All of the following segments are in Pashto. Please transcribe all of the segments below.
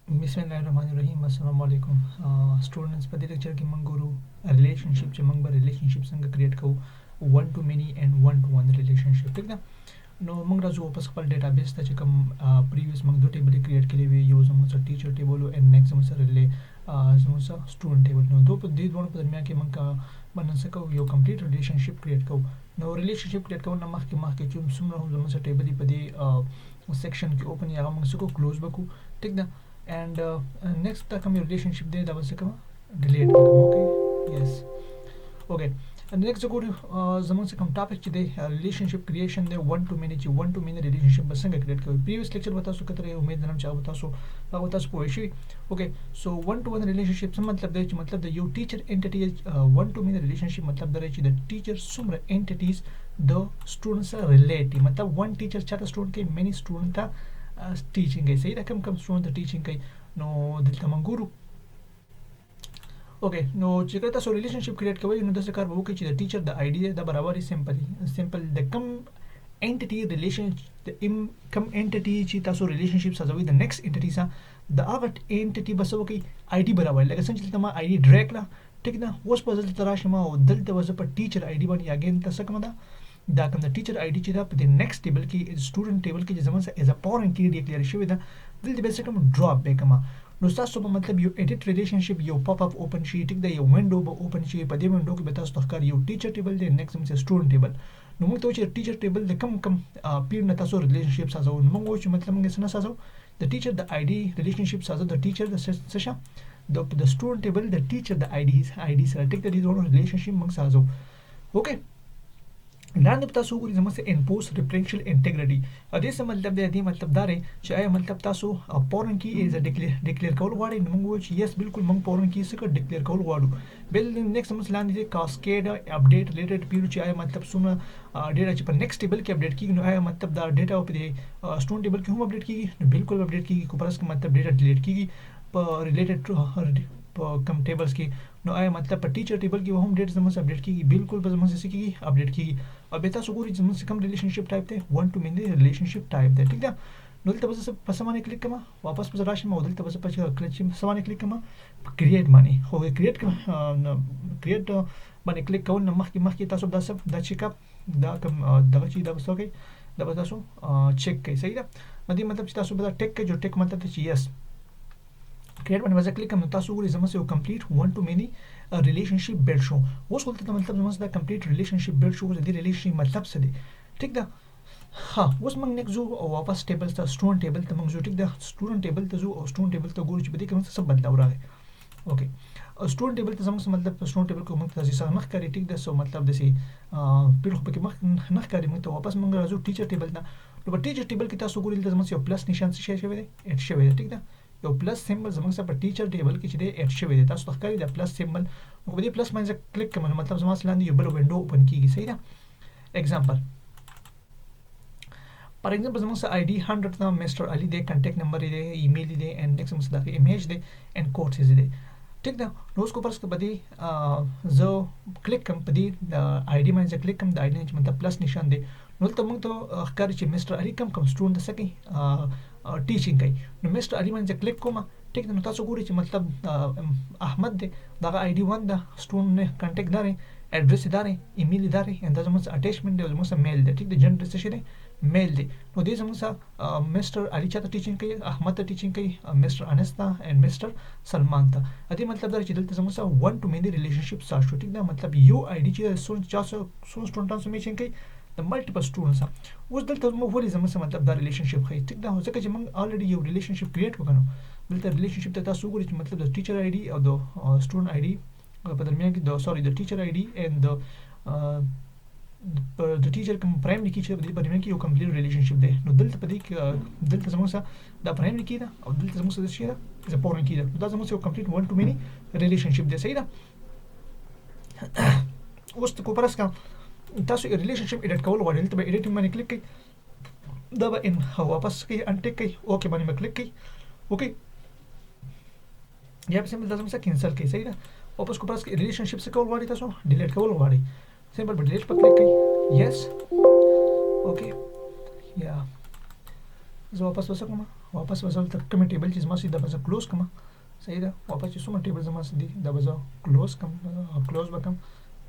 बिस्मिल्लाहिर्रहमानिर्रहीम अस्सलाम वालेकुम स्टूडेंट्स په دې लेक्चर کې موږ ګورو ریلیشنشپ چې موږ به ریلیشنشپ څنګه کریټ کوو ون ټو مینی اینڈ ون ټو ون ریلیشنشپ ٹھیک ده نو موږ راځو واپس خپل ډیټابیس ته چې کوم پریویس موږ دوه ټیبل کریټ کړي وي یو زموږ ټیچر ټیبل او نیکست زموږ ریلی زموږ سټوډنټ ټیبل نو دوه په دې دوه په درمیان کې موږ باندې څه کوو یو کمپلیټ ریلیشنشپ کریټ کوو نو ریلیشنشپ کریټ کول نه مخکې چې څومره هم زموږ ټیبل په دې سیکشن کې اوپن یا موږ څه کوو کلوز وکړو ټیک ده and next the come relationship there that was come delete okay yes okay and next go zaman se come topic today relationship creation there one to many relationship बस संग create करो previous lecture बता सो कतरे उम्मीद नम चाह बता सो पोएशी okay so one to one relationship से मतलब दे मतलब the you teacher entity is one to many relationship मतलब दे the teacher सुमर entities the students are related मतलब one teacher चाहता student के many student था टीचिंग है सही रकम कम स्टूडेंट द टीचिंग कई नो दिलता मंगुरु ओके नो चिकता सो रिलेशनशिप क्रिएट कवई नो दस कार वो के द टीचर द आईडिया द बराबर ही सिंपल द कम entity relation the कम entity ची तासो रिलेशनशिप सजावी द नेक्स्ट एंटिटी सा द अगट एंटिटी बस वो की आईडी बराबर लगे संचित तमा आईडी डायरेक्ट ला ठीक ना वस पजल तराश मा दलते वस पर टीचर आईडी बन अगेन तसक मदा دا کوم د ټیچر آی ډی چې دا په د نیکست ټیبل کې سټوډنټ ټیبل کې چې زموږ سره ایز ا پارنټ کې ډیکلیئر شوی دا دلته به څه کوم ډراپ به کوم نو تاسو په مطلب یو ایډیټ ریلیشنشپ یو پاپ اپ اوپن شي ټیک دا یو وینډو به اوپن شي په دې وینډو کې به تاسو ښکار یو ټیچر ټیبل دی نیکست زموږ سټوډنټ ټیبل نو موږ ته چې ټیچر ټیبل د کم پیر نه تاسو ریلیشنشپ سازو نو موږ چې مطلب موږ څه نه سازو د ټیچر د آی ډی ریلیشنشپ سازو د ټیچر د څه شه د سټوډنټ ټیبل د ټیچر د آی ډی سره ټیک دا دې ډول ریلیشنشپ موږ سازو اوکې لاندې په تاسو وګورئ زموږ سره انپوز ریفرنشل انټیګریټي ا دې څه مطلب دی مطلب دا دی چې آیا مطلب تاسو پورن کی از ډیکلیئر کول غواړئ نو موږ وایو چې یس بالکل موږ پورن کی څه ډیکلیئر کول غواړو بل نیکست موږ لاندې دی کاسکیډ اپډیټ ریلیټډ پیرو چې آیا مطلب څومره ډیټا چې په نیکست ټیبل کې اپډیټ کیږي نو آیا مطلب دا ډیټا په دې سټوډنټ ټیبل کې هم اپډیټ کیږي نو بالکل اپډیټ کیږي کو پرس مطلب ډیټا ډیلیټ کیږي په ریلیټډ په کم ټیبلز کې نو آیا مطلب په ټیچر ټیبل کې هم ډیټا زموږ اپډیټ کیږي بالکل به زموږ څه کیږي اپډیټ کیږي او به تاسو ګورئ زموږ کوم ریلیشنشپ ټایپ دی ون ټو مینی ریلیشنشپ ټایپ دی ټیک ده نو دلته بس په سمانه کلیک کوم واپس په راشم او دلته بس په کلیک سمانه کلیک کوم کریټ باندې خو کریټ کریټ باندې کلیک کول نو مخکې تاسو دا چیک اپ دا کوم دغه چی دا وسو کوي دا به تاسو چیک کوي صحیح ده مدي مطلب چې تاسو به ټیک کې جو ټیک مطلب چې یس کریټ باندې وځه کلیک کوم تاسو ګورئ زموږ یو کمپلیټ ون ټو مینی ریلیشنشپ بیلډ شو اوس ولته مطلب زموږ دا کمپلیټ ریلیشنشپ بیلډ شو د دې ریلیشنشپ مطلب څه دی ټیک ده ها اوس موږ نیکست زو واپس ټیبل ته سټوډنټ ټیبل ته موږ زو ټیک ده سټوډنټ ټیبل ته زو او سټوډنټ ټیبل ته ګورو چې بده کوم څه بدلاو راغی اوکې سټوډنټ ټیبل ته زموږ مطلب سټوډنټ ټیبل کو موږ ته ځي نه ښکاري ټیک ده سو مطلب د سي پیړو په کې مخ نه ښکاري موږ ته واپس موږ راځو ټیچر ټیبل ته نو په ټیچر ټیبل کې تاسو ګورئ د زموږ یو پلس نشان څه شوی دی اټ شوی دی ټیک ده یو پلس سیمبل زموږ سره په ټیچر ټیبل کې چې دی اټ شوی دی تاسو ښکاري د پلس سیمبل نو په دې پلس باندې کلیک کوم مطلب زموږ لاندې یو بل وینډو اوپن کیږي صحیح ده एग्जांपल फॉर एग्जांपल زموږ آی डी 100 دا مستر علي دی کانټیکټ نمبر دی ایمیل دی اینڈ نیکست موږ دا ایمیج دی اینڈ کوډ دی ٹھیک ده نو اس کو پرس کبدی زو کلیک کوم پدی د آی डी باندې کلیک کوم د آی डी مطلب پلس نشان دی نو ته موږ ته ښکار چې مستر علي کم سټوډنټ سکی ټیچینګ کوي نو مستر علي باندې کلیک کوم ټیک ده نو تاسو ګورئ چې مطلب احمد دی دا آی डी 1 دا سټوډنټ نه کانټیکټ داري एड्रेस इदारे ईमेल इदारे एंड द जमस अटैचमेंट दे जमस मेल दे ठीक दे जनरल से दे मेल दे नो दे जमस मिस्टर अली चाता टीचिंग कई अहमद ता टीचिंग कई मिस्टर अनस्ता एंड मिस्टर सलमान ता अदि मतलब दर चिदल जमस वन टू मेनी रिलेशनशिप सा ठीक दा मतलब यो आईडी ची सो स्टूडेंट से मेचिंग कई द मल्टीपल स्टूडेंट्स उस दल तम वली जमस मतलब दा रिलेशनशिप खई ठीक दा हो सके जे मन ऑलरेडी यो रिलेशनशिप क्रिएट वकनो दल रिलेशनशिप ता सो गुरी मतलब द टीचर आईडी और द स्टूडेंट आईडी په درمیان کې د سوري د ټیچر آی डी एंड د ټیچر کوم پرایمری کی چې په درمیان کې یو کمپلیټ ریلیشنشپ دی نو دلته په دې کې دلته زموږ سره د پرایمری کی ده او دلته زموږ سره شي ده د پورن کی ده دا زموږ یو کمپلیټ ون ټو مینی ریلیشنشپ دی صحیح ده اوس کو پرس کا تاسو ریلیشنشپ اډیټ کول غواړئ دلته به اډیټینګ باندې کلیک کړئ دا به ان واپس کوي انټیک کوي اوکے باندې کلیک کړئ اوکے یا په سم د زموږ سره کینسل کوي صحیح ده वापस को पास रिलेशनशिप से कॉल वाड़ी था सो डिलीट कॉल वाड़ी सिंपल पर डिलीट पर क्लिक करी यस ओके या जो वापस हो सकूँ واپس وځو ته کوم ټیبل چې زما سي دا به کلوز کوم صحیح ده واپس چې څومره ټیبل زما سي دا به کلوز کوم کلوز وکم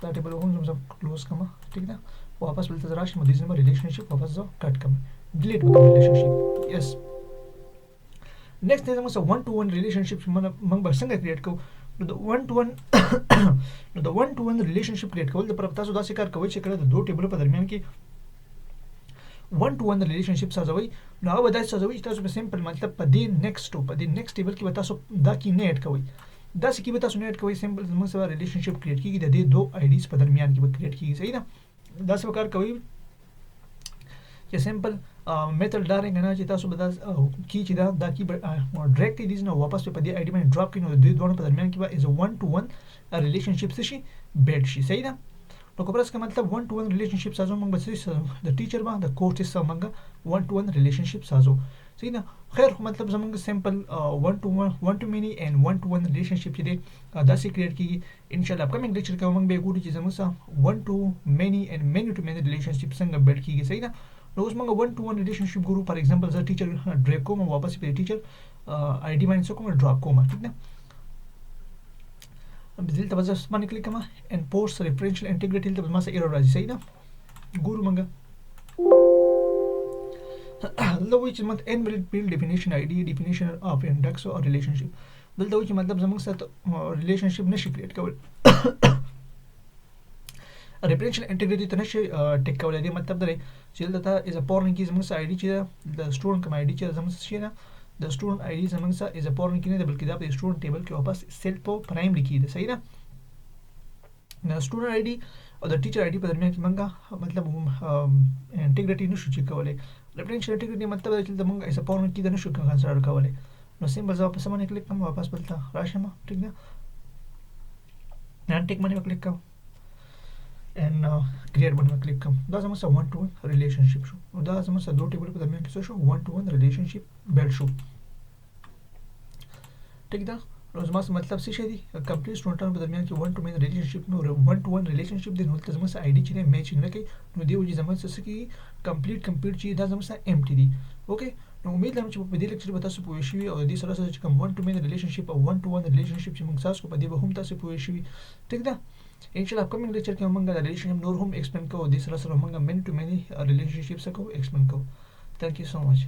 دا ټیبل هم زما کلوز کوم ټیک ده واپس بل ته راشم د دې زما ریلیشنشپ واپس زو کټ کوم ډیلیټ وکم ریلیشنشپ یس نیکسٹ دی زما 1 to 1 ریلیشنشپ موږ به څنګه کریټ کوو نو د 1 to 1 نو د 1 to 1 ریلیشنشپ کریټ کول د پر تاسو داسې کار کوي چې کله د دوه ټیبل په درمیان کې 1 to 1 ریلیشنشپ سازوي نو هغه داسې سازوي چې تاسو په سمپل مطلب په دې نیکسټ ټیبل کې به تاسو دا کې نه اډ کوئ داسې کې به تاسو نه اډ کوئ سمپل موږ سره ریلیشنشپ کریټ کیږي د دې دوه آی ډیز په درمیان کې به کریټ کیږي صحیح ده داسې کار کوي چې سمپل میتھډ دا رنګ نه چې تاسو به دا کی چې دا کی ډایرکټ کې دیز نو واپس په دې آی ډی باندې ډراپ کړئ نو د دې دوه په درمیان کې به از 1 to 1 ریلیشنشپ شي بیلډ شي صحیح ده نو کومرس کا مطلب 1 to 1 ریلیشنشپ سازو موږ به د ټیچر باندې د کورس سره موږ 1 to 1 ریلیشنشپ سازو صحیح ده خیر مطلب زموږ سمپل 1 to many and 1 to 1 ریلیشنشپ چې دی دا سې کریټ کیږي ان شاء الله اپکمنګ لیکچر کې موږ به ګورو چې زموږ 1 to many and many to many ریلیشنشپ څنګه بیلډ کیږي صحیح ده نو اوس موږ 1 to 1 ریلیشنشپ ګورو فار ایگزامپل زه ټیچر ډرایو کوم واپس په ټیچر آی ډی باندې کوم ډراپ کوم ٹھیک ده دلته به زه باندې کلیک کوم ان پوسټ ریفرنشل انټیګریټي دلته ما سره ایرر راځي صحیح ده ګورو موږ دلته وایي چې مطلب ان بلډ ډیفینیشن آی ډی ډیفینیشن اف انډیکس او ریلیشنشپ دلته وایي چې مطلب زموږ سره ریلیشنشپ نشي کریټ کول ریفرنشل انټیګریټي ته نشي ټیک کولای دی مطلب دا چې دلته از ا پورن کې زموږ آی ډی چې د سټوډنټ کوم آی ډی چې زموږ شي نه د سټوډنټ آی ډی زموږ سره از ا پورن کې نه بلکې دا په سټوډنټ ټیبل کې واپس سیلف په پرایمری کې ده صحیح ده د سټوډنټ آی ډی او د ټیچر آی ډی په درمیان کې موږ مطلب انټیګریټي نشو چیک کولای ریفرنشل انټیګریټي مطلب دا چې موږ از ا پورن کې د نشو کنسیډر کولای نو سیمبل ځا په سمونه کلیک کوم واپس بلته راشم ٹھیک ده نن ټیک باندې کلیک کوم and create باندې کلیک کوم دا زموږ سره 1 to 1 ریلیشنشپ شو نو دا زموږ سره دوه ټیبل په درمیان کې څه شو 1 to 1 ریلیشنشپ بیلډ شو ٹھیک ده نو زموږ مطلب څه شي دی کمپلیټ سټوډنټانو په درمیان کې 1 to 1 ریلیشنشپ نو 1 to 1 ریلیشنشپ دی نو تاسو زموږ سره آی ډی چې میچ نه کوي نو دی وجه زموږ سره کې کمپلیټ چې دا زموږ سره امټی دی اوکې نو امید لرم چې په دې لیکچر به تاسو پوه شئ او د دې سره سره چې کوم 1 to 1 ریلیشنشپ او 1 to 1 ریلیشنشپ چې موږ تاسو په دې به هم تاسو پوه شئ ٹھیک ده ان شاء الله اپکمنګ لیکچر کې موږ د ریلیشنشپ نور هم ایکسپلین کوو د سره سره موږ مینی ټو مینی ریلیشنشپ څخه ایکسپلین کوو ثانک یو سو مچ